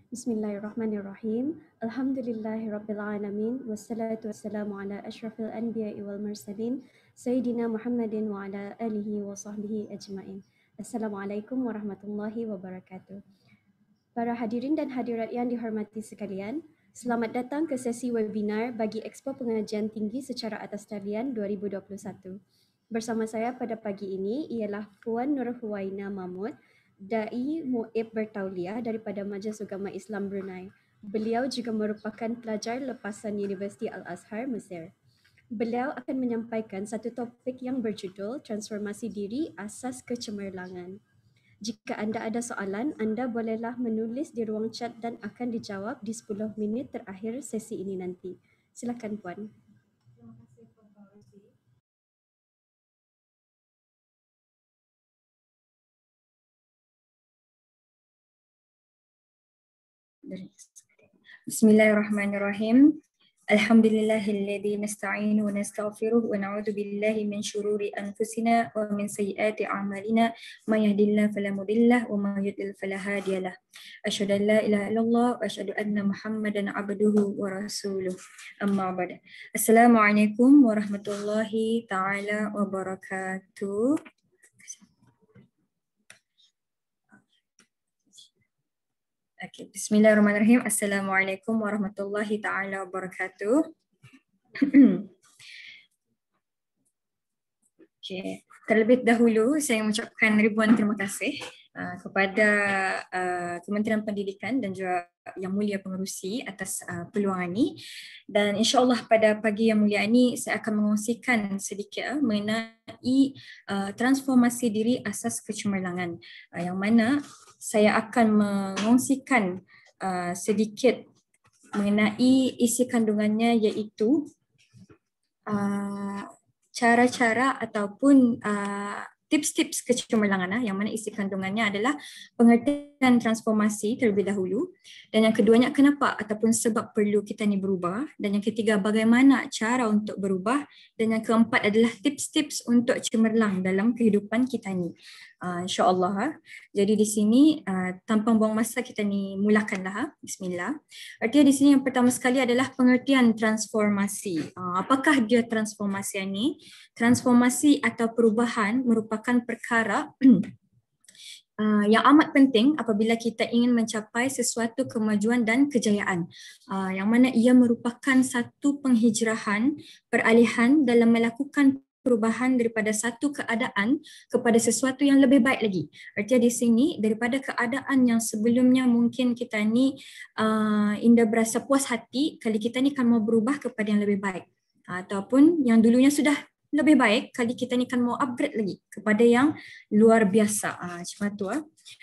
Bismillahirrahmanirrahim. Alhamdulillahirrabbilalamin. Wassalatu wassalamu ala ashrafil anbiya'i wal mursalin. Sayyidina Muhammadin wa ala alihi wa sahbihi ajma'in. Assalamualaikum warahmatullahi wabarakatuh. Para hadirin dan hadirat yang dihormati sekalian, selamat datang ke sesi webinar bagi Expo Pengajian Tinggi secara atas talian 2021. Bersama saya pada pagi ini ialah Puan Nur Huwaina Mahmud, Dai Mu'ib Bertauliah daripada Majlis Ugama Islam Brunei. Beliau juga merupakan pelajar lepasan Universiti Al-Azhar, Mesir. Beliau akan menyampaikan satu topik yang berjudul Transformasi Diri Asas Kecemerlangan. Jika anda ada soalan, anda bolehlah menulis di ruang chat dan akan dijawab di 10 minit terakhir sesi ini nanti. Silakan Puan. Bismillahirrahmanirrahim. Alhamdulillahilladzi nasta'inu wa nastaghfiruh wa na'udzu billahi min syururi anfusina wa min sayyiati a'malina may yahdihillahu fala mudhillalah wa may yudlil fala hadiyalah. Asyhadu an la ilaha illallah wa asyhadu anna Muhammadan 'abduhu wa rasuluh. Amma ba'd. Assalamualaikum warahmatullahi taala wabarakatuh. Okay. Bismillahirrahmanirrahim. Assalamualaikum warahmatullahi taala wabarakatuh. Okay. Terlebih dahulu saya mengucapkan ribuan terima kasih kepada Kementerian Pendidikan dan juga Yang Mulia Pengerusi atas peluangan ini. Dan insya-Allah pada pagi yang mulia ini saya akan mengongsikan sedikit mengenai transformasi diri asas kecemerlangan, yang mana saya akan mengongsikan sedikit mengenai isi kandungannya, iaitu cara-cara ataupun tips-tips kecemerlangan, yang mana isi kandungannya adalah pengertian transformasi terlebih dahulu, dan yang keduanya kenapa ataupun sebab perlu kita ni berubah, dan yang ketiga bagaimana cara untuk berubah, dan yang keempat adalah tips-tips untuk cemerlang dalam kehidupan kita ni. InsyaAllah. Jadi di sini tanpa buang masa kita ni mulakanlah. Bismillah. Artinya di sini yang pertama sekali adalah pengertian transformasi. Apakah dia transformasi ini? Transformasi atau perubahan merupakan perkara yang amat penting apabila kita ingin mencapai sesuatu kemajuan dan kejayaan, yang mana ia merupakan satu penghijrahan, peralihan dalam melakukan perubahan daripada satu keadaan kepada sesuatu yang lebih baik lagi. Artinya di sini daripada keadaan yang sebelumnya mungkin kita ni indah berasa puas hati, kali kita ni kan mau berubah kepada yang lebih baik, ataupun yang dulunya sudah lebih baik, kali kita ni kan mau upgrade lagi kepada yang luar biasa. Macam tu.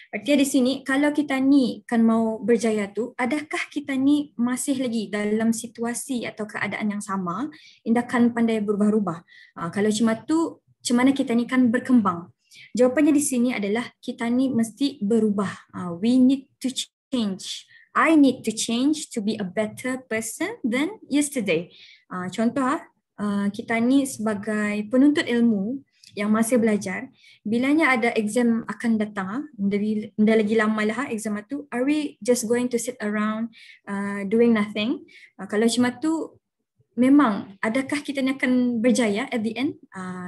Artinya di sini kalau kita ni kan mau berjaya tu, adakah kita ni masih lagi dalam situasi atau keadaan yang sama, indah kan pandai berubah-ubah? Kalau macam tu, macam mana kita ni kan berkembang? Jawapannya di sini adalah kita ni mesti berubah. We need to change. I need to change to be a better person than yesterday. Contoh, kita ni sebagai penuntut ilmu yang masih belajar, bilanya ada exam akan datang, dah lagi lama lah exam tu, are we just going to sit around doing nothing? Kalau macam tu, memang adakah kita ni akan berjaya at the end?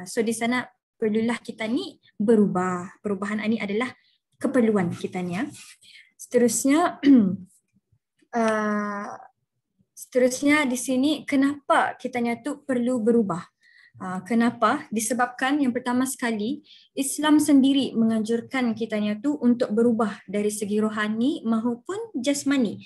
So di sana perlulah kita ni berubah. Perubahan ini adalah keperluan kita ni. Seterusnya di sini kenapa kitanya tu perlu berubah? Kenapa? Disebabkan yang pertama sekali, Islam sendiri menganjurkan kitanya tu untuk berubah dari segi rohani maupun jasmani.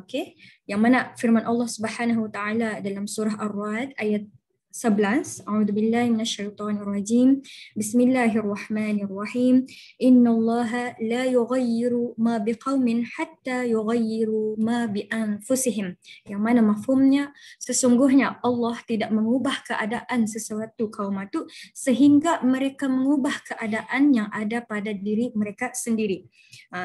Okay. Yang mana firman Allah Subhanahu Wa Taala dalam surah Ar-Ra'd ayat 11, A'udzubillahi minasyaitonirrajim. Bismillahirrahmanirrahim. Innallaha la yughayyiru ma biqaumin hatta yughayyiru ma bi anfusihim. Yang mana mafhumnya, sesungguhnya Allah tidak mengubah keadaan sesuatu kaum itu sehingga mereka mengubah keadaan yang ada pada diri mereka sendiri.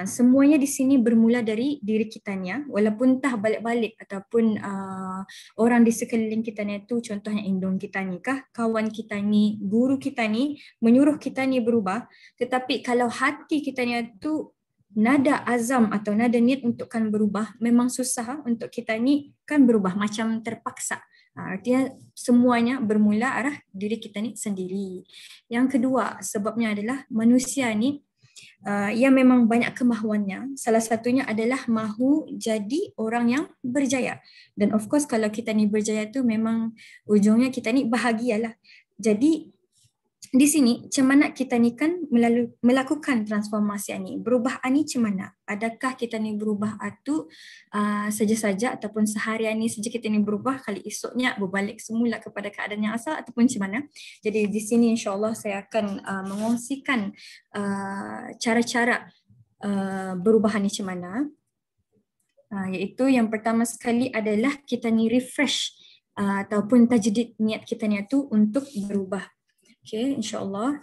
Semuanya di sini bermula dari diri kitanya, walaupun entah balik-balik ataupun orang di sekeliling kita ni tu, contohnya indung kita ni kah, kawan kita ni, guru kita ni menyuruh kita ni berubah, tetapi kalau hati kita ni tu nada azam atau nada niat untuk kan berubah memang susah untuk kita ni kan berubah macam terpaksa. Artinya semuanya bermula arah diri kita ni sendiri. Yang kedua sebabnya adalah manusia ni ia memang banyak kemahuannya. Salah satunya adalah mahu jadi orang yang berjaya. Dan of course kalau kita ni berjaya tu memang ujungnya kita ni bahagialah. Jadi di sini macam mana kita ni kan melakukan transformasi ni, berubah ni macam mana? Adakah kita ni berubah tu saja-saja ataupun seharian ni saja kita ni berubah, kali esoknya berbalik semula kepada keadaan yang asal ataupun macam mana? Jadi di sini insya-Allah saya akan mengongsikan cara-cara berubah ni macam mana. Iaitu yang pertama sekali adalah kita ni refresh ataupun tajdid niat kita ni tu untuk berubah. Okay, insyaAllah.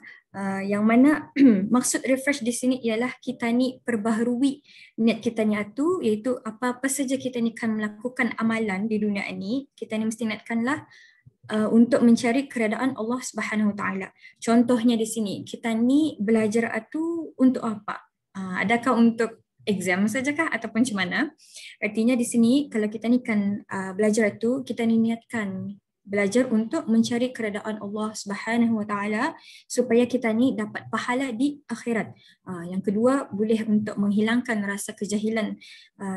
Yang mana maksud refresh di sini ialah kita ni perbaharui niat kita ni tu, iaitu apa-apa saja kita ni akan melakukan amalan di dunia ini, kita ni mesti niatkanlah untuk mencari keredaan Allah Subhanahu Wa Taala. Contohnya di sini, kita ni belajar tu untuk apa? Adakah untuk exam sajakah ataupun macam mana? Artinya di sini kalau kita ni kan belajar tu, kita ni niatkan belajar untuk mencari keredaan Allah Subhanahu Wa Taala supaya kita ni dapat pahala di akhirat. Yang kedua, boleh untuk menghilangkan rasa kejahilan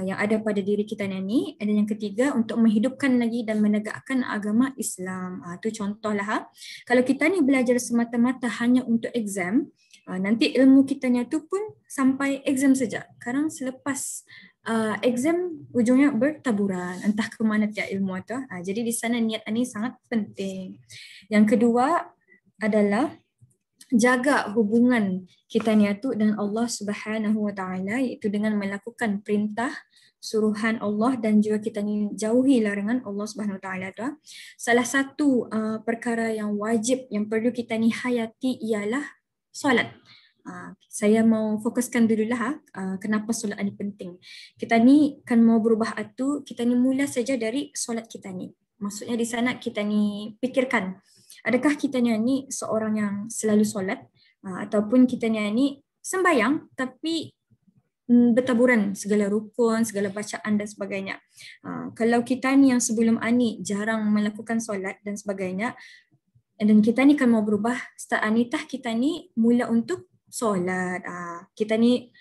yang ada pada diri kita ni. Dan yang ketiga, untuk menghidupkan lagi dan menegakkan agama Islam. Itu contohlah. Kalau kita ni belajar semata-mata hanya untuk exam, nanti ilmu kita ni tu pun sampai exam saja. Sekarang selepas exam ujungnya bertaburan, entah ke mana tiap ilmu tu. Jadi di sana niat ini sangat penting. Yang kedua adalah jaga hubungan kita ni tu dengan Allah Subhanahu Wa Taala, iaitu dengan melakukan perintah suruhan Allah dan juga kita ni jauhi larangan Allah Subhanahu Wa Taala tu. Salah satu perkara yang wajib yang perlu kita ni hayati ialah solat. Saya mau fokuskan dululah kenapa solat ini penting. Kita ni kan mau berubah tu, kita ni mula saja dari solat kita ni. Maksudnya di sana kita ni fikirkan, adakah kita ni seorang yang selalu solat ataupun kita ni sembayang tapi bertaburan segala rukun, segala bacaan dan sebagainya. Kalau kita ni yang sebelum ni jarang melakukan solat dan sebagainya, dan kita ni kan mau berubah, start anitah kita ni mula untuk solat. Kita ni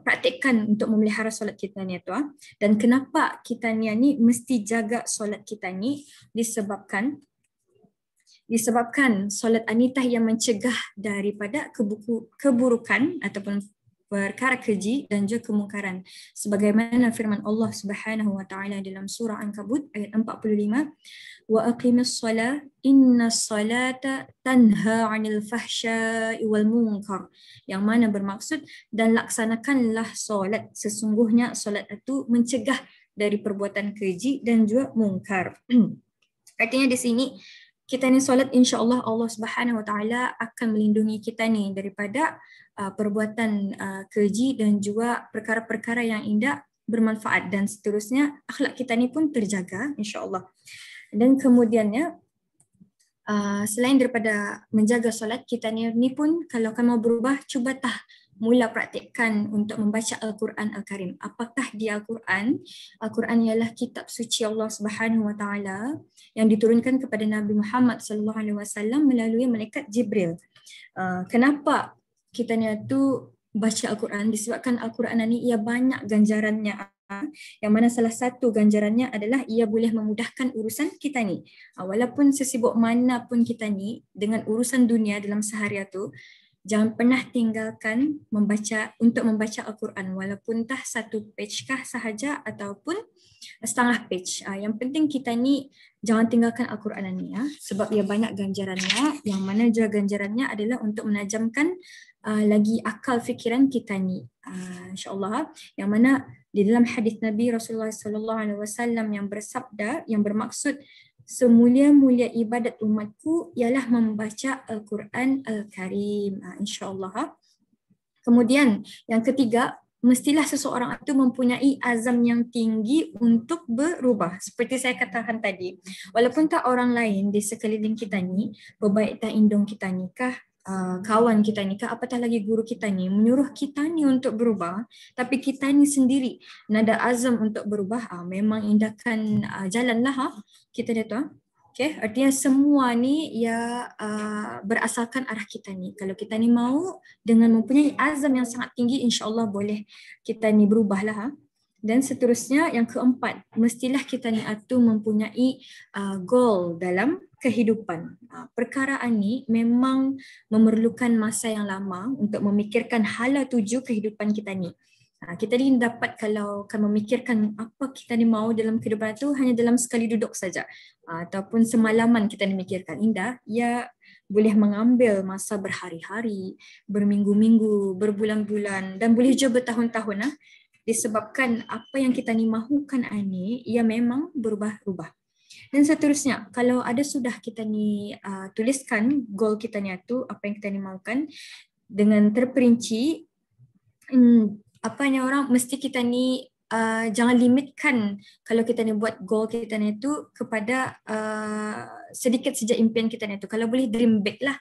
praktikkan untuk memelihara solat kita ni tu. Dan kenapa kita ni mesti jaga solat kita ni disebabkan solat anitah yang mencegah daripada keburukan ataupun perkara keji dan juga kemungkaran. Sebagaimana firman Allah Subhanahu Wa Taala dalam surah Ankabut ayat 45, wa aqimis salah innas salata tanha 'anil fahsya'i wal munkar, yang mana bermaksud dan laksanakanlah solat, sesungguhnya solat itu mencegah dari perbuatan keji dan juga mungkar. Artinya di sini kita ni solat, insya-Allah Allah Subhanahu Wa Taala akan melindungi kita ni daripada perbuatan keji dan juga perkara-perkara yang tidak bermanfaat, dan seterusnya akhlak kita ni pun terjaga insya-Allah. Dan kemudiannya selain daripada menjaga solat, kita ni pun kalau kan mau berubah, cuba mula praktikkan untuk membaca Al-Quran Al-Karim. Apakah dia Al-Quran? Al-Quran ialah kitab suci Allah Subhanahu Wa Taala yang diturunkan kepada Nabi Muhammad sallallahu alaihi wasallam melalui malaikat Jibril. Kenapa kita ni tu baca Al-Quran? Disebabkan Al-Quran ni ia banyak ganjarannya, yang mana salah satu ganjarannya adalah ia boleh memudahkan urusan kita ni. Walaupun sesibuk mana pun kita ni dengan urusan dunia dalam seharian tu, jangan pernah tinggalkan membaca Al-Quran, walaupun satu page kah sahaja ataupun setengah page. Yang penting kita ni jangan tinggalkan Al-Quran ni, sebab ia banyak ganjarannya, yang mana juga ganjarannya adalah untuk menajamkan lagi akal fikiran kita ni, insya-Allah. Yang mana di dalam hadis Nabi Rasulullah sallallahu alaihi wasallam yang bersabda, yang bermaksud semulia-mulia ibadat umatku ialah membaca Al-Quran Al-Karim, insya-Allah. Kemudian yang ketiga, mestilah seseorang itu mempunyai azam yang tinggi untuk berubah. Seperti saya katakan tadi, walaupun orang lain di sekeliling kita ni berbaik indung kita ni kah, kawan kita ni, apatah lagi guru kita ni menyuruh kita ni untuk berubah, tapi kita ni sendiri nada azam untuk berubah, memang Indah akan jalanlah kita dia tu. Okay, artinya semua ni ya berasalkan arah kita ni. Kalau kita ni mau dengan mempunyai azam yang sangat tinggi, insya-Allah boleh kita ni berubahlah. Dan seterusnya yang keempat, mestilah kita ni mempunyai goal dalam kehidupan. Perkaraan ni memang memerlukan masa yang lama untuk memikirkan hala tuju kehidupan kita ni. Kita ni dapat kalau memikirkan apa kita ni mau dalam kehidupan itu hanya dalam sekali duduk saja, ataupun semalaman kita ni mikirkan. Indah, ya boleh mengambil masa berhari-hari, berminggu-minggu, berbulan-bulan, dan boleh juga bertahun-tahun disebabkan apa yang kita ni mahukan ini ia memang berubah-ubah. Dan seterusnya, kalau ada sudah kita ni tuliskan goal kita ni itu, apa yang kita ni mahukan dengan terperinci, orang mesti kita ni jangan limitkan kalau kita ni buat goal kita ni itu kepada sedikit saja impian kita ni itu. Kalau boleh dream big lah,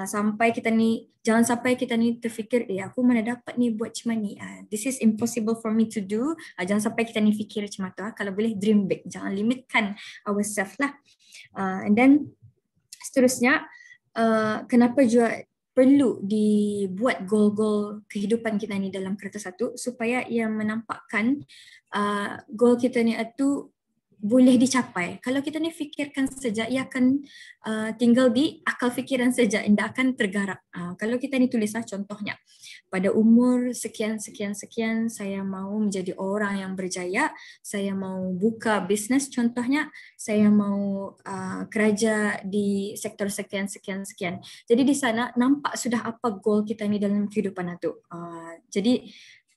sampai kita ni, jangan sampai kita ni terfikir aku mana dapat ni buat macam ni, this is impossible for me to do. Jangan sampai kita ni fikir macam tu. Kalau boleh dream big, jangan limitkan ourselves lah. And then seterusnya, kenapa juga perlu dibuat goal-goal kehidupan kita ni dalam kertas satu, supaya ia menampakkan goal kita ni itu boleh dicapai. Kalau kita ni fikirkan saja, ia akan tinggal di akal fikiran saja, tidak akan tergarap. Kalau kita ni tulislah contohnya, pada umur sekian-sekian-sekian saya mau menjadi orang yang berjaya, saya mau buka bisnes contohnya, saya mau kerja di sektor sekian-sekian-sekian. Jadi di sana nampak sudah apa goal kita ni dalam kehidupan itu. Jadi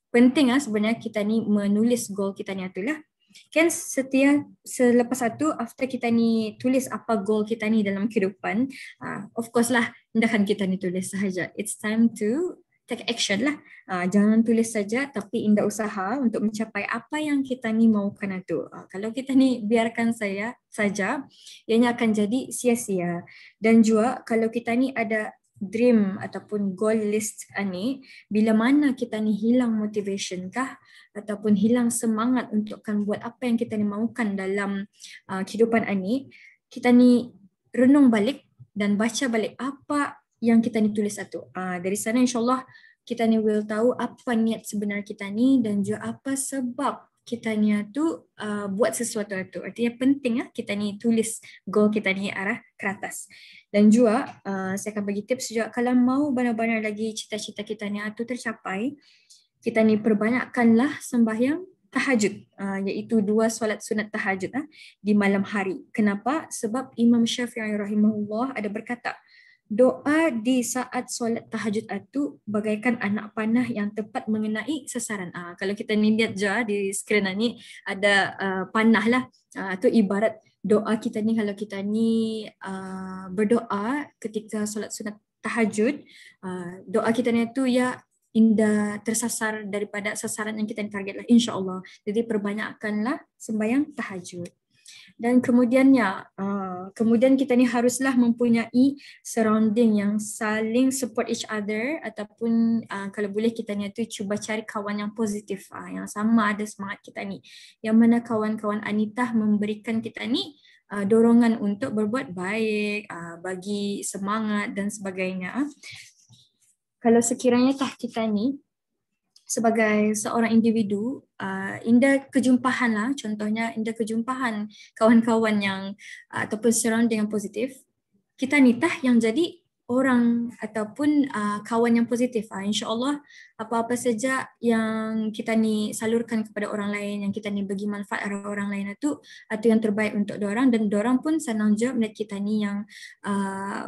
penting sebenarnya kita ni menulis goal kita ni itulah. Kan selepas itu, after kita ni tulis apa goal kita ni dalam kehidupan, of course lah, hendakkan kita ni tulis sahaja. It's time to take action lah. Jangan tulis saja tapi indah usaha untuk mencapai apa yang kita ni mahukan itu. Kalau kita ni biarkan saja, ianya akan jadi sia-sia. Dan juga kalau kita ni ada dream ataupun goal list ni, bila mana kita ni hilang motivation kah ataupun hilang semangat untuk buat apa yang kita ni mahukan dalam kehidupan ini, kita ni renung balik dan baca balik apa yang kita ni tulis itu. Dari sana insyaAllah kita ni will tahu apa niat sebenar kita ni dan juga apa sebab kita ni buat sesuatu itu. Artinya penting kita ni tulis goal kita ni arah ke atas. Dan juga saya akan bagi tips juga, kalau mau benar-benar lagi cita-cita kita ni tercapai, kita ni perbanyakkanlah sembahyang tahajud, iaitu 2 solat sunat tahajud di malam hari. Kenapa? Sebab Imam Syafi'i rahimahullah ada berkata, doa di saat solat tahajud itu bagaikan anak panah yang tepat mengenai sasaran. Kalau kita ni lihat je di skrin ni ada panah lah. Itu ibarat doa kita ni, kalau kita ni berdoa ketika solat sunat tahajud, doa kita ni tu ya indah tersasar daripada sasaran yang kita target lah, insyaAllah. Jadi perbanyakkanlah sembahyang tahajud. Dan kemudian kita ni haruslah mempunyai surrounding yang saling support each other, ataupun kalau boleh kita ni cuba cari kawan yang positif, yang sama ada semangat kita ni, yang mana kawan-kawan Anita memberikan kita ni dorongan untuk berbuat baik, bagi semangat dan sebagainya. Kalau sekiranya kita ni sebagai seorang individu, indah kejumpahan lah, contohnya indah kejumpahan kawan-kawan yang ataupun surrounding yang positif, kita ni yang jadi orang ataupun kawan yang positif. InsyaAllah apa-apa saja yang kita ni salurkan kepada orang lain, yang kita ni bagi manfaat kepada orang lain itu yang terbaik untuk diorang, dan diorang pun senang je melihat kita ni yang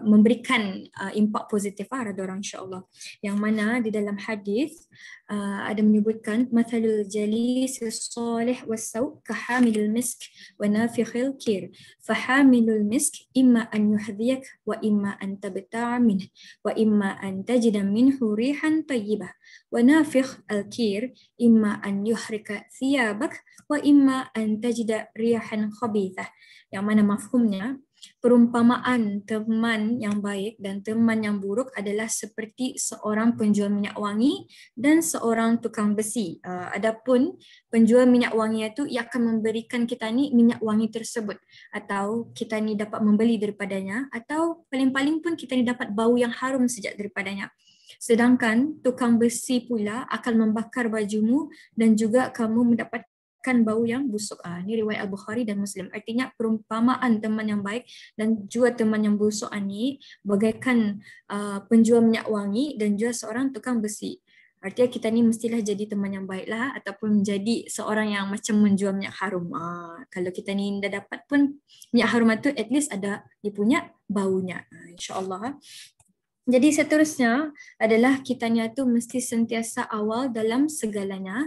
memberikan impak positif kepada diorang, insyaAllah. Yang mana di dalam hadis ada menyebutkan mathalul jalis as-salih was-saw kahamilul misk wa nafikhil kir, fahamilul misk imma an yuhdhiyak wa imma an tabta'a minh wa imma an tajida minhu rihan tayyibah wa nafikh al-kir imma an yuhrika thiyabak wa imma an tajida rihan khabithah. Yang mana mafhumnya, perumpamaan teman yang baik dan teman yang buruk adalah seperti seorang penjual minyak wangi dan seorang tukang besi. Adapun penjual minyak wangi itu ia akan memberikan kita ni minyak wangi tersebut, atau kita ni dapat membeli daripadanya, atau paling-paling pun kita ni dapat bau yang harum sejak daripadanya. Sedangkan tukang besi pula akan membakar bajumu dan juga kamu mendapat bau yang busuk. Ini riwayat Al-Bukhari dan Muslim. Artinya perumpamaan teman yang baik dan juga teman yang busuk ni bagaikan penjual minyak wangi dan juga seorang tukang besi. Artinya kita ni mestilah jadi teman yang baik lah, ataupun menjadi seorang yang macam menjual minyak harum. Kalau kita ni dah dapat pun minyak harum itu, at least ada dia punya baunya. InsyaAllah. Jadi seterusnya adalah kita ni tu mesti sentiasa awal dalam segalanya.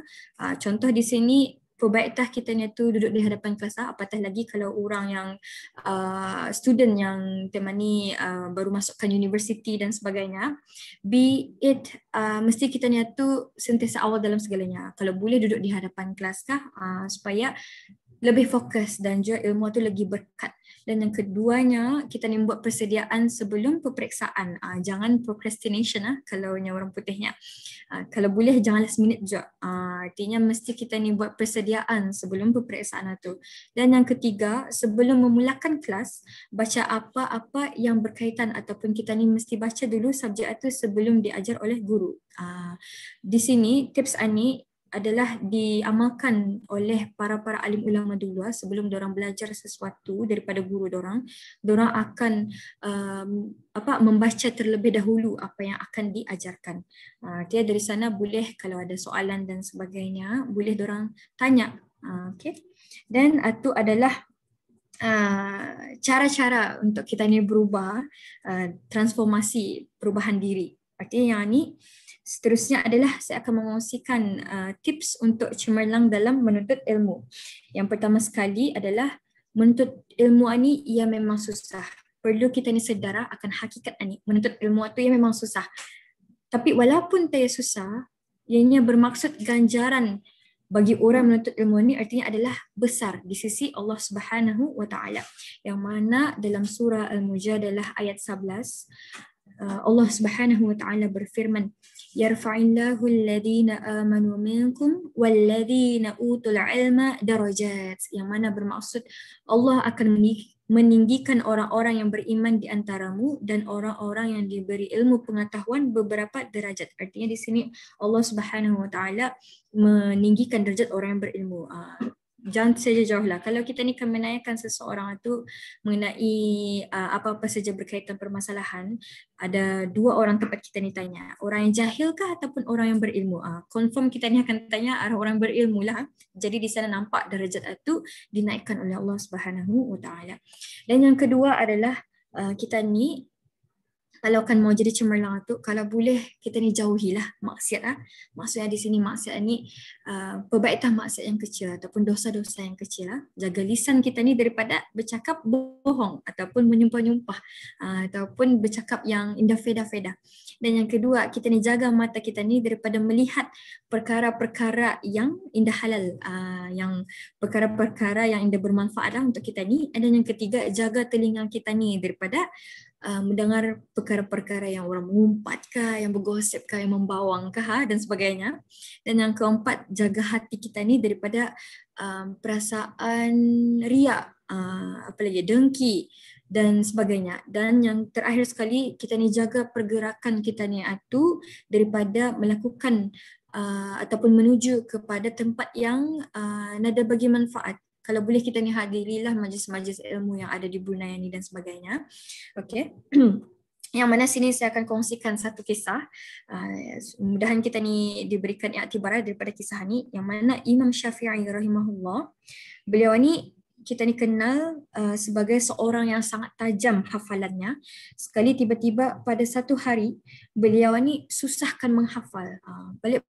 Contoh di sini, perbaiklah kita ni tu duduk di hadapan kelas, apatah lagi kalau orang yang student yang teman ni baru masukkan universiti dan sebagainya. Be it mesti kita ni tu sentiasa awal dalam segalanya. Kalau boleh duduk di hadapan kelas kah, supaya lebih fokus dan juga ilmu tu lagi berkat. Dan yang keduanya, kita ni buat persediaan sebelum peperiksaan. Jangan procrastination kalau orang putihnya. Kalau boleh jangan last minute je. Artinya mesti kita ni buat persediaan sebelum peperiksaan tu. Dan yang ketiga, sebelum memulakan kelas, baca apa-apa yang berkaitan, ataupun kita ni mesti baca dulu subjek itu sebelum diajar oleh guru. Di sini tips ni adalah diamalkan oleh para alim ulama dulu. Sebelum diorang belajar sesuatu daripada guru diorang akan membaca terlebih dahulu apa yang akan diajarkan. Dia dari sana boleh kalau ada soalan dan sebagainya boleh diorang tanya. Okay. Dan itu adalah cara-cara untuk kita ni berubah, transformasi perubahan diri. Artinya yang ni seterusnya adalah saya akan mengongsikan tips untuk cemerlang dalam menuntut ilmu. Yang pertama sekali adalah menuntut ilmu ni ia memang susah. Perlu kita ni sedar akan hakikat ni. Menuntut ilmu itu ia memang susah. Tapi walaupun dia susah, ianya bermaksud ganjaran bagi orang menuntut ilmu ni artinya adalah besar di sisi Allah Subhanahu wa taala. Yang mana dalam surah Al-Mujadalah ayat 11 Allah Subhanahu wa taala berfirman, yarfa'illahu alladhina amanu minkum walladhina utul ilma darajat, yang mana bermaksud Allah akan meninggikan orang-orang yang beriman di antaramu dan orang-orang yang diberi ilmu pengetahuan beberapa derajat. Artinya di sini Allah Subhanahu wa taala meninggikan derajat orang yang berilmu. Jangan saja jauh lah. Kalau kita ni akan menanyakan seseorang itu mengenai apa-apa saja berkaitan permasalahan, ada dua orang tempat kita ni tanya. Orang yang jahil kah ataupun orang yang berilmu? Confirm kita ni akan tanya arah orang berilmu lah. Jadi di sana nampak derajat itu dinaikkan oleh Allah Subhanahu wa taala. Dan yang kedua adalah kita ni kalau kan mau jadi cemerlang tu, kalau boleh kita ni jauhilah maksiat. Maksudnya di sini maksiat ni perbaiklah maksiat yang kecil ataupun dosa-dosa yang kecil. Jaga lisan kita ni daripada bercakap bohong ataupun menyumpah-nyumpah ataupun bercakap yang indah feda-feda. Dan yang kedua, kita ni jaga mata kita ni daripada melihat perkara-perkara yang indah halal, yang perkara-perkara yang indah bermanfaat untuk kita ni. Dan yang ketiga, jaga telinga kita ni daripada mendengar perkara-perkara yang orang mengumpatkah, yang bergosipkah, yang membawangkah dan sebagainya. Dan yang keempat, jaga hati kita ni daripada perasaan riak, dengki dan sebagainya. Dan yang terakhir sekali, kita ni jaga pergerakan kita ni itu daripada melakukan ataupun menuju kepada tempat yang nada bagi manfaat. Kalau boleh kita ni hadirilah majlis-majlis ilmu yang ada di Brunei ni dan sebagainya. Okay. Yang mana sini saya akan kongsikan satu kisah. Mudahan kita ni diberikan iktibar daripada kisah ni. Yang mana Imam Syafi'i rahimahullah, beliau ni kita ni kenal sebagai seorang yang sangat tajam hafalannya. Sekali tiba-tiba pada satu hari beliau ni susahkan menghafal.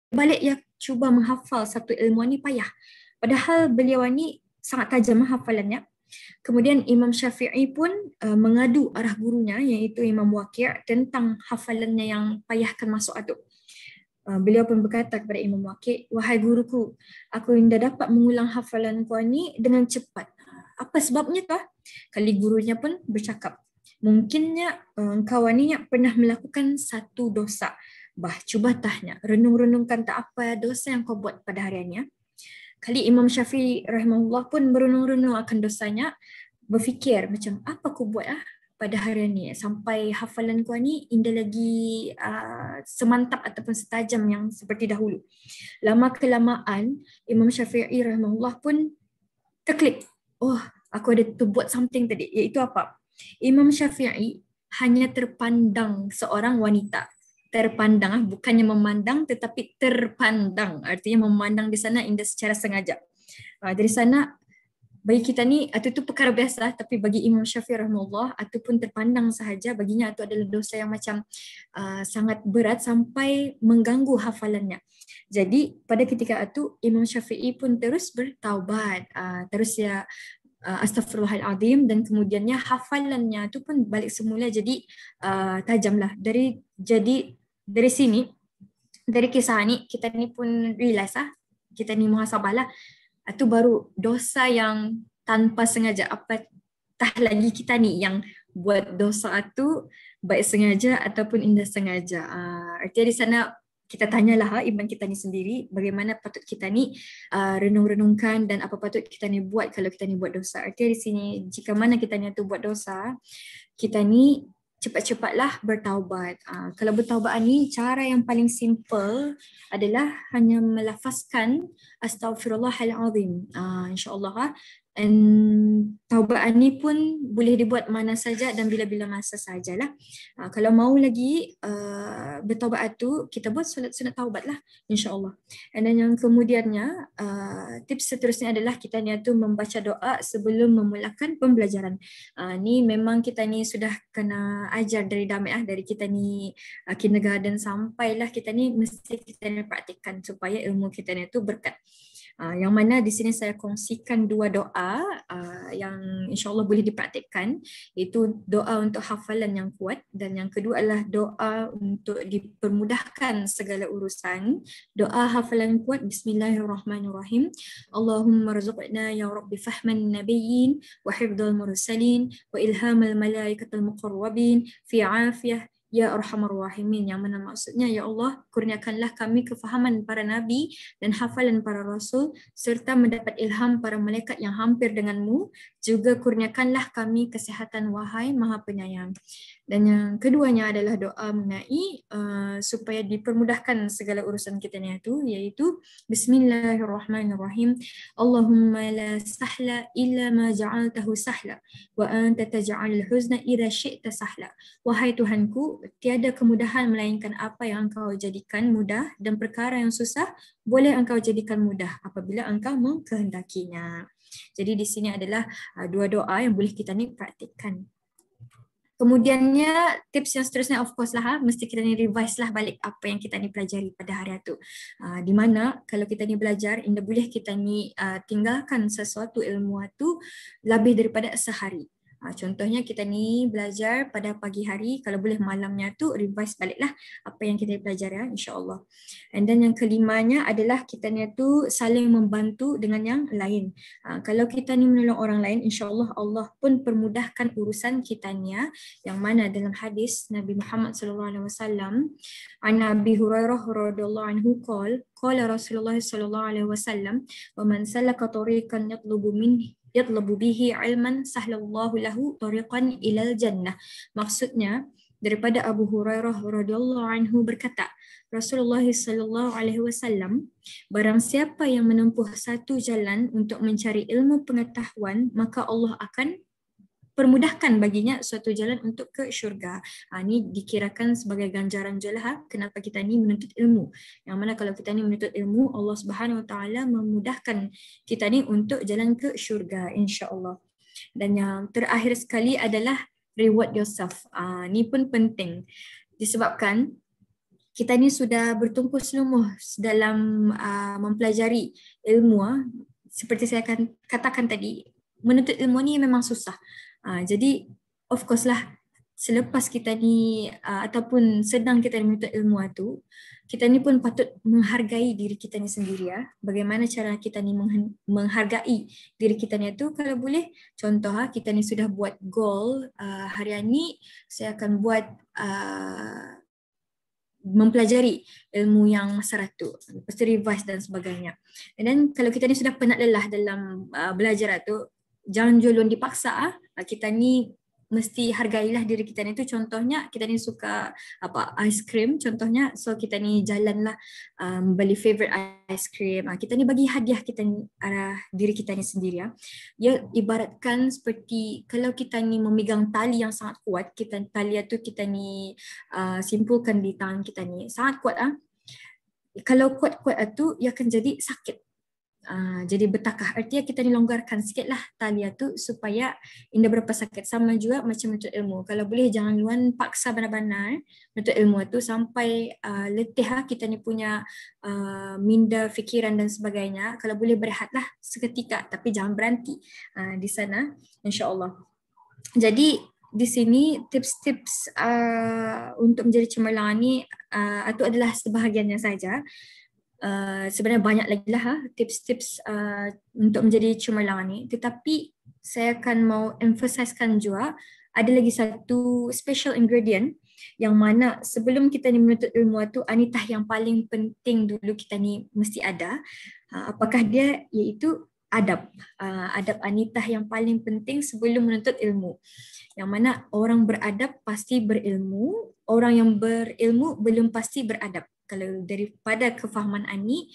Balik ya cuba menghafal satu ilmu ni payah. Padahal beliau ni sangat tajam hafalannya. Kemudian Imam Syafi'i pun mengadu arah gurunya iaitu Imam Waqi' tentang hafalannya yang payahkan masuk itu. Beliau pun berkata kepada Imam Waqi', wahai guruku, aku dah dapat mengulang hafalan kau ni dengan cepat. Apa sebabnya tu? Kali gurunya pun bercakap, mungkinnya engkau ni pernah melakukan satu dosa. Bah, cuba tanya, renung-renungkan tak apa dosa yang kau buat pada hariannya. Kali Imam Syafi'i rahimahullah pun berenung-renung akan dosanya, berfikir macam apa aku buat pada harian ni sampai hafalan ku ni indah lagi semantap ataupun setajam yang seperti dahulu. Lama kelamaan Imam Syafi'i rahimahullah pun terklik. Oh, aku ada tu buat something tadi, iaitu apa? Imam Syafi'i hanya terpandang seorang wanita. Terpandang, bukannya memandang tetapi terpandang. Artinya memandang di sana indah secara sengaja. Dari sana bagi kita ni itu perkara biasa, tapi bagi Imam Syafi'i rahimahullah itu pun terpandang sahaja, baginya itu adalah dosa yang macam sangat berat sampai mengganggu hafalannya. Jadi pada ketika itu Imam Syafi'i pun terus bertaubat, terus astaghfirullahalazim, dan kemudiannya hafalannya itu pun balik semula jadi tajamlah. Dari sini, dari kisah ni kita ni pun realize kita ni muhasabah lah. Itu baru dosa yang tanpa sengaja, apatah lagi kita ni yang buat dosa itu baik sengaja ataupun indah sengaja. Artinya di sana kita tanyalah iman kita ni sendiri, bagaimana patut kita ni renung-renungkan dan apa patut kita ni buat kalau kita ni buat dosa. Artinya di sini jika mana kita ni tu buat dosa, kita ni cepat-cepatlah bertaubat. Kalau bertaubat ni cara yang paling simple adalah hanya melafazkan astaghfirullahalazim. InsyaAllah. And taubat ni pun boleh dibuat mana saja dan bila-bila masa sajalah. Kalau mau lagi bertaubat tu, kita buat solat sunat taubat lah, insyaAllah. Dan yang kemudiannya, tips seterusnya adalah kita ni tu membaca doa sebelum memulakan pembelajaran. Ni memang kita ni sudah kena ajar dari dami dari kita ni kindergarten sampailah kita ni mesti kita ni praktikkan supaya ilmu kita ni tu berkat. Yang mana di sini saya kongsikan dua doa yang insyaAllah boleh dipraktikkan, iaitu doa untuk hafalan yang kuat, dan yang kedua adalah doa untuk dipermudahkan segala urusan. Doa hafalan kuat, Bismillahirrahmanirrahim. Allahumma rzuqna ya Rabbi fahman nabiyyin wa hifdhal mursalin wa ilhamal malaikatul muqarrabin fi afiyah ya arhamar rahimin, yang mana maksudnya, ya Allah, kurniakanlah kami kefahaman para nabi dan hafalan para rasul serta mendapat ilham para malaikat yang hampir denganmu, juga kurniakanlah kami kesihatan wahai Maha Penyayang. Dan yang keduanya adalah doa mengenai supaya dipermudahkan segala urusan kita ni itu, iaitu Bismillahirrahmanirrahim. Allahumma la sahla illa ma ja'altahu sahla wa anta taj'alul huzna idza syi'ta sahla. Wahai Tuhanku, tiada kemudahan melainkan apa yang Engkau jadikan mudah, dan perkara yang susah boleh Engkau jadikan mudah apabila Engkau mengkehendakinya. Jadi di sini adalah dua doa yang boleh kita ni praktikkan. Kemudiannya tips yang seterusnya of course lah, mesti kita ni revise lah balik apa yang kita ni pelajari pada hari itu. Di mana kalau kita ni belajar, indah boleh kita ni tinggalkan sesuatu ilmu itu lebih daripada sehari. Contohnya kita ni belajar pada pagi hari, kalau boleh malamnya tu revise baliklah apa yang kita pelajari ya, insyaAllah. And then yang kelimanya adalah kita ni tu saling membantu dengan yang lain. Kalau kita ni menolong orang lain, insyaAllah Allah pun permudahkan urusan kita ni ya. Yang mana dalam hadis Nabi Muhammad SAW, an Abi Hurairah radhiyallahu anhu qala Rasulullah SAW, wa man salaka tariqan yatlubu bihi ilman sahlallahu lahu tariqan ilal jannah. Maksudnya daripada Abu Hurairah radhiyallahu anhu berkata, Rasulullah sallallahu alaihi wasallam, barang siapa yang menempuh satu jalan untuk mencari ilmu pengetahuan, maka Allah akan permudahkan baginya suatu jalan untuk ke syurga. Ini dikirakan sebagai ganjaran jelah kenapa kita ni menuntut ilmu. Yang mana kalau kita ni menuntut ilmu, Allah Subhanahu Wa Taala memudahkan kita ni untuk jalan ke syurga, insya-Allah. Dan yang terakhir sekali adalah reward yourself. Ni pun penting disebabkan kita ni sudah bertungkus lumus dalam mempelajari ilmu. Seperti saya akan katakan tadi, menuntut ilmu ni memang susah. Jadi of course lah selepas kita ni ataupun sedang kita menuntut ilmu tu, kita ni pun patut menghargai diri kita ni sendiri ya. Bagaimana cara kita ni menghargai diri kita ni tu, kalau boleh contoh kita ni sudah buat goal harian ni saya akan buat mempelajari ilmu yang masa tu, lepas tu revise dan sebagainya. Dan kalau kita ni sudah penat lelah dalam belajar tu, jangan julun dipaksa. Kita ni mesti hargailah diri kita ni tu. Contohnya kita ni suka ice cream contohnya, so kita ni jalanlah beli favorite ice cream. Kita ni bagi hadiah kita ni arah diri kita ni sendiri ya. Ya ibaratkan seperti kalau kita ni memegang tali yang sangat kuat, tali tu kita ni simpulkan di tangan kita ni sangat kuat kalau kuat-kuat tu ia akan jadi sakit. Jadi bertakah, artinya kita ni longgarkan sikitlah tali tu supaya indah berapa sakit. Sama juga macam menuntut ilmu, kalau boleh jangan luan paksa benar-benar menuntut ilmu tu sampai letih kita ni punya minda fikiran dan sebagainya. Kalau boleh berehatlah seketika, tapi jangan berhenti di sana insya-Allah. Jadi di sini tips-tips untuk menjadi cemerlang ni itu adalah sebahagiannya saja. Sebenarnya banyak lagi lah tips-tips untuk menjadi cemerlang ni, tetapi saya akan mau emphasizekan juga ada lagi satu special ingredient yang mana sebelum kita ni menuntut ilmu tu anitah yang paling penting dulu kita ni mesti ada. Apakah dia? Iaitu adab. Adab anitah yang paling penting sebelum menuntut ilmu, yang mana orang beradab pasti berilmu, orang yang berilmu belum pasti beradab. Kalau daripada kefahaman Ani,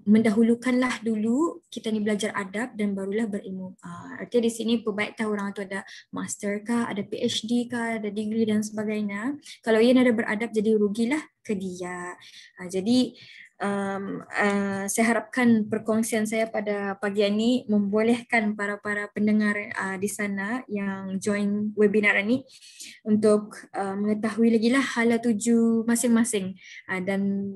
mendahulukanlah dulu kita ni belajar adab dan barulah berilmu. Artinya di sini perbaik tahu orang tu ada master kah, ada PhD kah, ada degree dan sebagainya. Kalau ia ada beradab jadi rugilah ke dia. Jadi saya harapkan perkongsian saya pada pagi ini membolehkan para pendengar di sana yang join webinar ini untuk mengetahui lagi lah hala tuju masing-masing dan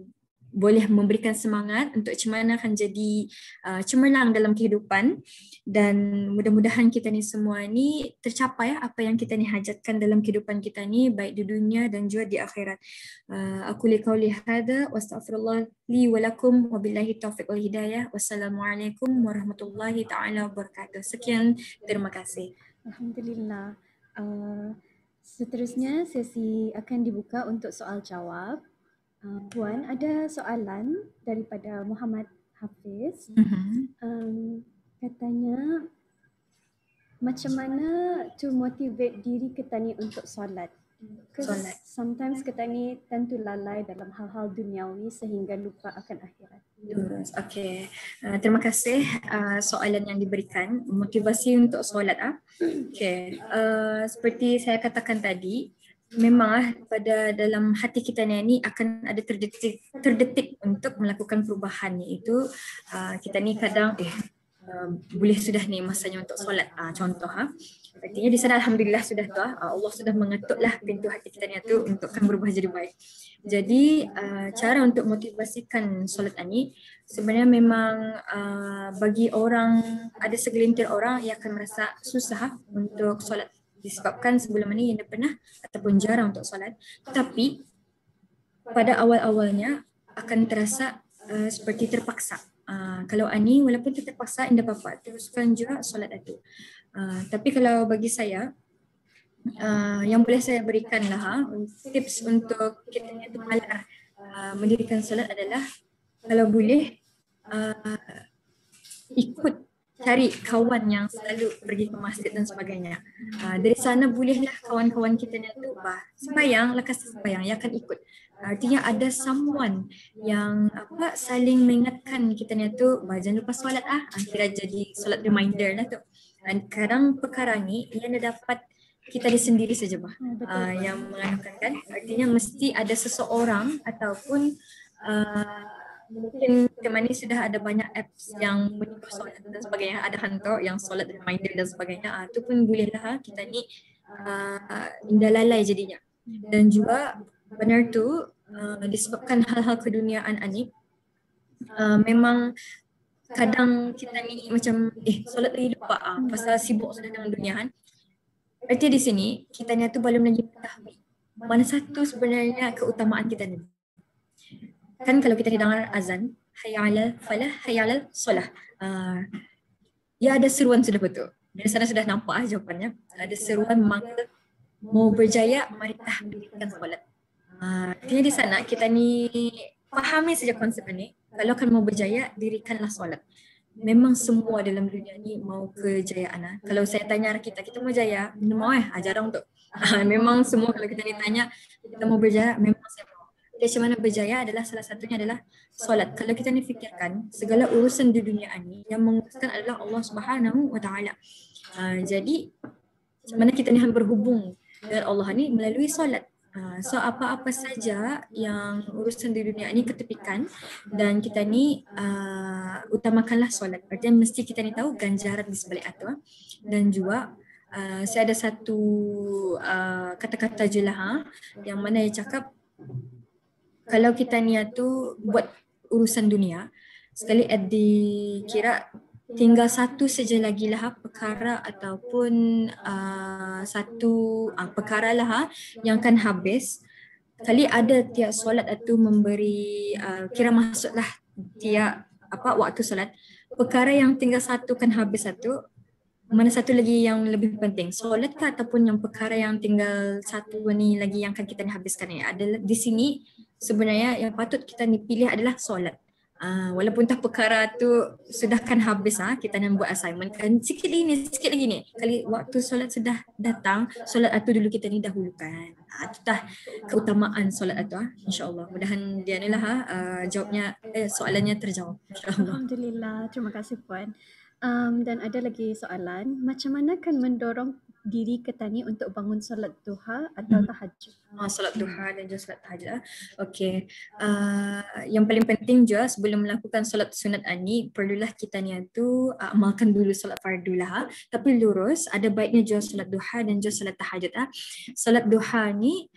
boleh memberikan semangat untuk macam mana akan jadi cemerlang dalam kehidupan, dan mudah-mudahan kita ni semua ni tercapai apa yang kita ni hajatkan dalam kehidupan kita ni, baik di dunia dan juga di akhirat. Aku liqauli hadza wa astaghfirullah li wa lakum wa billahi taufiq wal hidayah. Wassalamualaikum warahmatullahi taala wabarakatuh. Sekian, terima kasih. Alhamdulillah. Seterusnya sesi akan dibuka untuk soal jawab. Puan, ada soalan daripada Muhammad Hafiz. Katanya, macam mana to motivate diri kita ni untuk solat? Because sometimes kita ni tentu lalai dalam hal-hal duniawi sehingga lupa akan akhirat. Okay, terima kasih soalan yang diberikan, motivasi untuk solat. Okay, seperti saya katakan tadi, memang pada dalam hati kita ni akan ada terdetik untuk melakukan perubahan, iaitu kita ni kadang boleh sudah ni masanya untuk solat contoh artinya di sana alhamdulillah sudah tu Allah sudah mengetuklah pintu hati kita ni tu untuk akan berubah jadi baik. Jadi cara untuk motivasikan solat ni sebenarnya memang bagi orang, ada segelintir orang yang akan merasa susah untuk solat disebabkan sebelum ini yang pernah ataupun jarang untuk solat, tapi pada awal-awalnya akan terasa seperti terpaksa. Kalau Ani walaupun terpaksa indah apa teruskan juga solat itu. Tapi kalau bagi saya yang boleh saya berikanlah tips untuk kita itu malas mendirikan solat adalah kalau boleh ikut cari kawan yang selalu pergi ke masjid dan sebagainya. Dari sana bolehlah kawan-kawan kita ni tu sembahyang, lekas sembahyang, ia akan ikut. Artinya ada someone yang saling mengingatkan kita ni tu, jangan lupa solat kira jadi solat reminder lah tu. Dan kadang perkara ni ia dapat kita di sendiri saja yang menganukan kan. Artinya mesti ada seseorang ataupun mungkin teman ni sudah ada banyak apps yang menyuruh solat dan sebagainya, ada hantar yang solat reminder dan sebagainya, itu pun bolehlah kita ni indah lalai jadinya. Dan juga benar tu disebabkan hal-hal keduniaan ni memang kadang kita ni macam solat lagi lupa pasal sibuk sudah dengan dunia kan. Artinya di sini kita ni tu belum lagi mengetahui mana satu sebenarnya keutamaan kita ni. Kan kalau kita dengar azan, hayya 'alal falah, hayya 'alal solah. Ya ada seruan sudah betul. Dari sana sudah nampak jawapannya. Ada seruan maka mau berjaya maritah mendirikan solat. Artinya di sana kita ni fahami saja konsep ini. Kalau kan mau berjaya, dirikanlah solat. Memang semua dalam dunia ni mau kejayaan. Kalau saya tanya kita mau jaya, mau jarang tu. Memang semua kalau kita ditanya kita mau berjaya, memang saya mau. Macam mana berjaya adalah salah satunya adalah solat. Kalau kita ni fikirkan segala urusan di dunia ni yang menguruskan adalah Allah Subhanahu Wa Taala. Jadi macam mana kita ni berhubung dengan Allah ni melalui solat. So apa-apa saja yang urusan di dunia ni ketepikan dan kita ni utamakanlah solat. Artinya mesti kita ni tahu ganjaran di sebalik itu. Dan juga saya ada satu kata-kata je lah yang mana dia cakap kalau kita ni tu buat urusan dunia sekali dikira tinggal satu saja lagi lah perkara ataupun satu perkara lah yang akan habis. Kali ada tiap solat itu memberi kira masuklah tiap waktu solat. Perkara yang tinggal satu kan habis satu. Mana satu lagi yang lebih penting? Solat ke ataupun yang perkara yang tinggal satu ni lagi yang akan kita ni habiskan ni? Adalah di sini sebenarnya yang patut kita ni pilih adalah solat. Walaupun tak perkara tu sudah kan habis kita nak buat assignment kan sikit lagi ni kali waktu solat sudah datang solat itu dulu kita ni dahulukan. Itu dah keutamaan solat itu insyaallah. Mudahan dia ni lah jawabnya soalannya terjawab insyaallah. Alhamdulillah, terima kasih Puan. Dan ada lagi soalan, macam mana kan mendorong diri kita ni untuk bangun solat duha atau tahajud? Solat duha dan juga solat tahajud. Okey. Yang paling penting juga sebelum melakukan solat sunat ni perlulah kita ni tu amalkan dulu solat fardu lah. Tapi lurus ada baiknya juga solat duha dan juga solat tahajud. Solat duha ni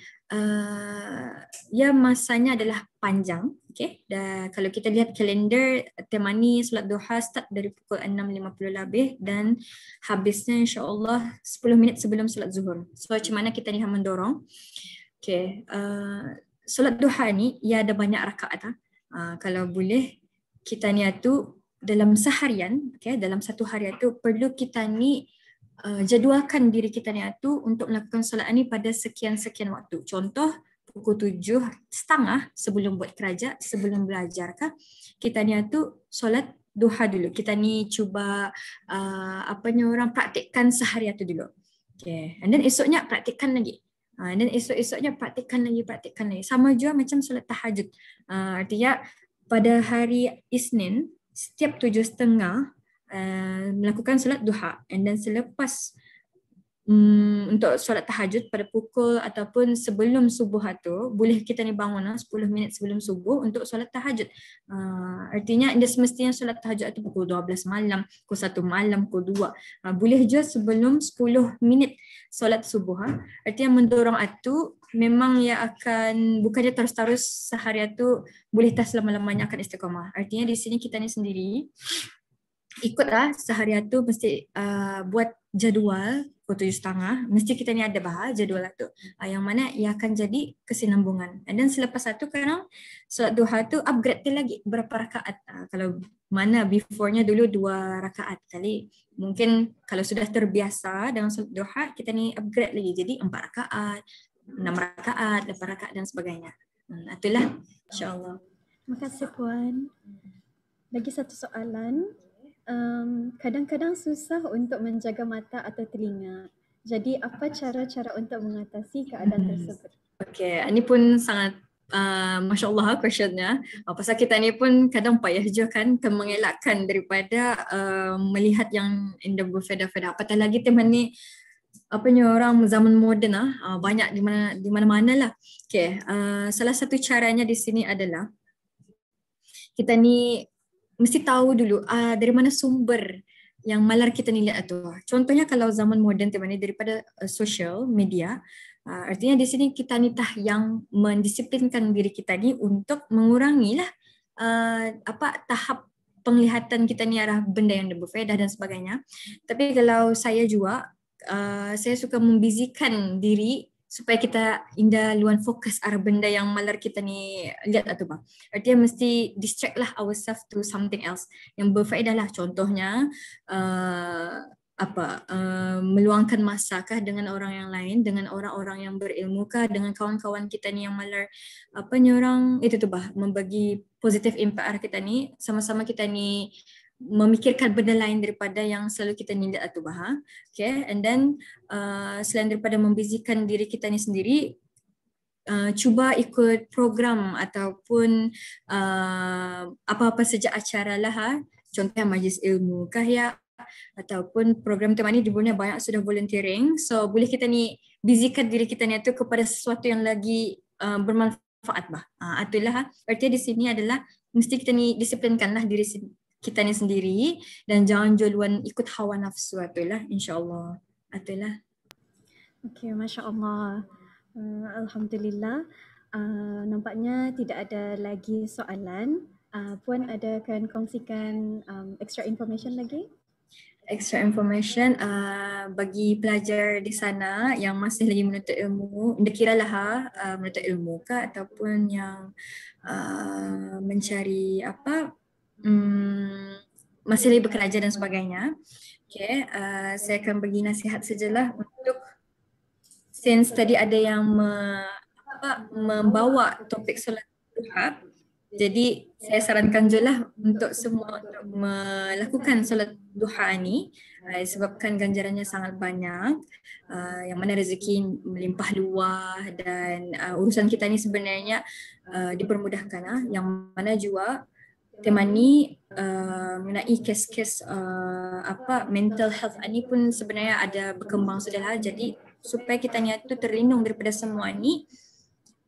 ya masanya adalah panjang. Okay. Dan kalau kita lihat kalender temani solat duha start dari pukul 6.50 lebih dan habisnya insya-Allah 10 minit sebelum solat zuhur. So macam mana kita ni mendorong? Okay. Solat duha ni ia ada banyak rakaat. Kalau boleh kita ni tu dalam seharian, okay, dalam satu hari tu perlu kita ni jadualkan diri kita ni tu untuk melakukan solat ni pada sekian-sekian waktu. Contoh pukul 7:30 sebelum buat kerja, sebelum belajar kita ni tu solat duha dulu. Kita ni cuba orang praktikkan sehari tu dulu. Okay. And then esoknya praktikkan lagi. Dan esok-esoknya praktikkan lagi. Sama juga macam solat tahajud. Artinya pada hari Isnin setiap 7:30 melakukan solat duha. And then selepas untuk solat tahajud pada pukul ataupun sebelum subuh tu boleh kita ni bangun 10 minit sebelum subuh untuk solat tahajud. Artinya dia semestinya solat tahajud tu pukul 12 malam, pukul 1 malam, pukul 2. Boleh je sebelum 10 minit solat subuh. Artinya mendorong tu memang ia akan bukannya terus-terus sehari tu boleh tas selama-lamanya akan istiqamah. Artinya di sini kita ni sendiri ikutlah sehari tu mesti buat jadual pukul 7:30, mesti kita ni ada jadual tu. Yang mana ia akan jadi kesinambungan. Dan selepas tu kadang solat duha tu upgrade lagi berapa rakaat. Kalau mana before-nya dulu 2 rakaat kali. Mungkin kalau sudah terbiasa dengan solat duha, kita ni upgrade lagi jadi 4 rakaat, 6 rakaat, 8 rakaat dan sebagainya. Itulah insya-Allah. Terima kasih Puan. Lagi satu soalan. Kadang-kadang susah untuk menjaga mata atau telinga. Jadi apa cara-cara untuk mengatasi keadaan tersebut? Okay, ini pun sangat Masya Allah questionnya. Pasal kita ni pun kadang payah je kan mengelakkan daripada melihat yang indah berfaedah-faedah. Apatah lagi teman ni orang zaman moden banyak di mana-mana lah. Okay, salah satu caranya di sini adalah kita ni mesti tahu dulu dari mana sumber yang malar kita ni lihat tu. Contohnya kalau zaman moden teman ni daripada social media, artinya di sini kita ni yang mendisiplinkan diri kita ni untuk mengurangilah tahap penglihatan kita ni arah benda yang berfaedah dan sebagainya. Tapi kalau saya juga saya suka membizikan diri supaya kita indah luan fokus arah benda yang malar kita ni lihat atau apa. Artinya mesti distract lah ourselves to something else yang berfaedah lah. Contohnya meluangkan masa kah dengan orang yang lain, dengan orang-orang yang berilmu kah, dengan kawan-kawan kita ni yang malar apa ni orang itu tu bah, membagi positive impact arah kita ni, sama-sama kita ni memikirkan benda lain daripada yang selalu kita nindak atau bah. Okay, and then selain daripada membizikan diri kita ni sendiri, cuba ikut program ataupun apa-apa saja acara lah, contohnya majlis ilmu kah ya, ataupun program temani di Brunei banyak sudah volunteering, so boleh kita ni bizikan diri kita ni tu kepada sesuatu yang lagi bermanfaat bah. Itulah artinya di sini adalah mesti kita ni disiplinkanlah diri kita ni sendiri dan jangan joluan ikut hawa nafsu. Itulah insya-Allah. Itulah. Okey, masya-Allah. Alhamdulillah. Nampaknya tidak ada lagi soalan. Puan ada akan kongsikan extra information lagi? Extra information bagi pelajar di sana yang masih lagi menuntut ilmu, kiralah menuntut ilmu ke ataupun yang mencari masih lagi bekerja dan sebagainya. Okay, saya akan bagi nasihat sajalah untuk since tadi ada yang membawa topik solat duha. Jadi saya sarankan je lah untuk semua untuk melakukan solat duha ni sebabkan ganjarannya sangat banyak, yang mana rezeki melimpah luah dan urusan kita ni sebenarnya dipermudahkan. Yang mana juga tema ni mengenai kes-kes mental health ni pun sebenarnya ada berkembang sudah lah. Jadi supaya kita ni tu terlindung daripada semua ni,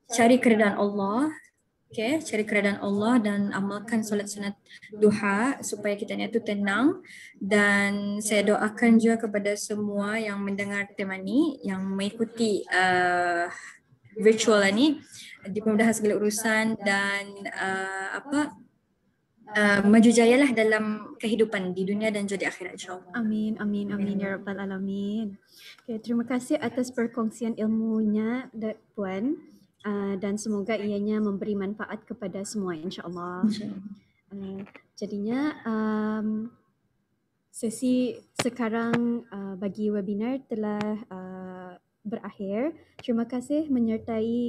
cari keredaan Allah. Okay, cari keredaan Allah dan amalkan solat sunat duha supaya kita ni tu tenang. Dan saya doakan juga kepada semua yang mendengar tema ni, yang mengikuti virtual ni, dipermudahkan segala urusan dan maju jayalah dalam kehidupan di dunia dan juga di akhirat insya-Allah. Amin, amin, amin ya rabbal alamin. Okay, terima kasih atas perkongsian ilmunya Puan, dan semoga ianya memberi manfaat kepada semua insya-Allah. Jadinya sesi sekarang bagi webinar telah berakhir. Terima kasih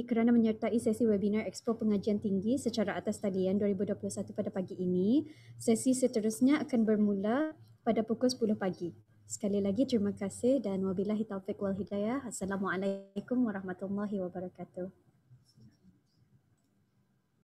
kerana menyertai sesi webinar Expo Pengajian Tinggi secara atas talian 2021 pada pagi ini. Sesi seterusnya akan bermula pada pukul 10 pagi. Sekali lagi terima kasih dan wabillahi taufiq wal hidayah. Assalamualaikum warahmatullahi wabarakatuh.